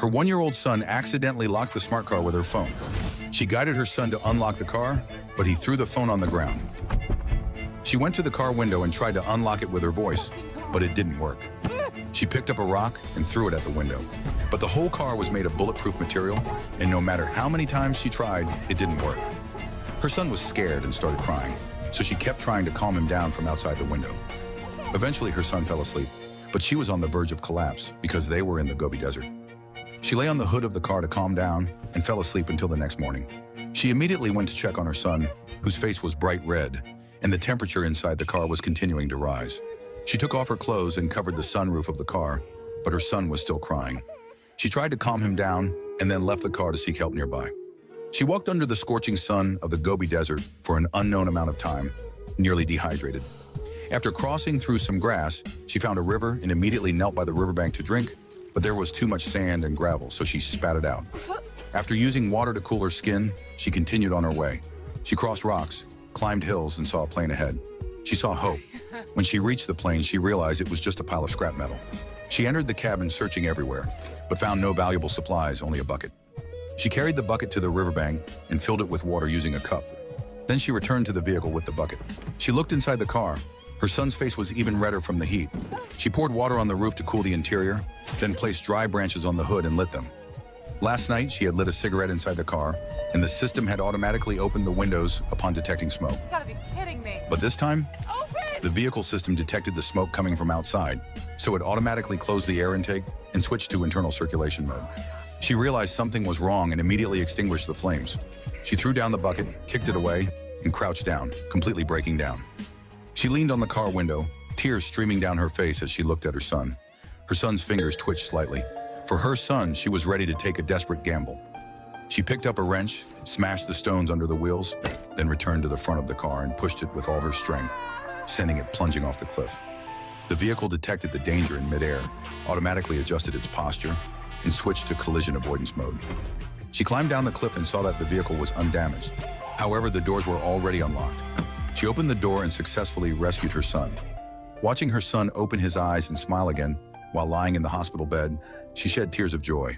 Her one-year-old son accidentally locked the smart car with her phone. She guided her son to unlock the car, but he threw the phone on the ground. She went to the car window and tried to unlock it with her voice, but it didn't work. She picked up a rock and threw it at the window. But the whole car was made of bulletproof material, and no matter how many times she tried, it didn't work. Her son was scared and started crying, so she kept trying to calm him down from outside the window. Eventually, her son fell asleep, but she was on the verge of collapse because they were in the Gobi Desert. She lay on the hood of the car to calm down and fell asleep until the next morning. She immediately went to check on her son, whose face was bright red, and the temperature inside the car was continuing to rise. She took off her clothes and covered the sunroof of the car, but her son was still crying. She tried to calm him down and then left the car to seek help nearby. She walked under the scorching sun of the Gobi Desert for an unknown amount of time, nearly dehydrated. After crossing through some grass, she found a river and immediately knelt by the riverbank to drink, but there was too much sand and gravel, so she spat it out. After using water to cool her skin, she continued on her way. She crossed rocks, climbed hills, and saw a plane ahead. She saw hope. When she reached the plane, she realized it was just a pile of scrap metal. She entered the cabin searching everywhere, but found no valuable supplies, only a bucket. She carried the bucket to the riverbank and filled it with water using a cup. Then she returned to the vehicle with the bucket. She looked inside the car. Her son's face was even redder from the heat. She poured water on the roof to cool the interior, then placed dry branches on the hood and lit them. Last night, she had lit a cigarette inside the car, and the system had automatically opened the windows upon detecting smoke. You gotta be kidding me. But this time, Open! the vehicle system detected the smoke coming from outside, so it automatically closed the air intake and switched to internal circulation mode. She realized something was wrong and immediately extinguished the flames. She threw down the bucket, kicked it away, and crouched down, completely breaking down. She leaned on the car window, tears streaming down her face as she looked at her son. Her son's fingers twitched slightly. For her son, she was ready to take a desperate gamble. She picked up a wrench, smashed the stones under the wheels, then returned to the front of the car and pushed it with all her strength, sending it plunging off the cliff. The vehicle detected the danger in midair, automatically adjusted its posture, and switched to collision avoidance mode. She climbed down the cliff and saw that the vehicle was undamaged. However, the doors were already unlocked. She opened the door and successfully rescued her son. Watching her son open his eyes and smile again while lying in the hospital bed, she shed tears of joy.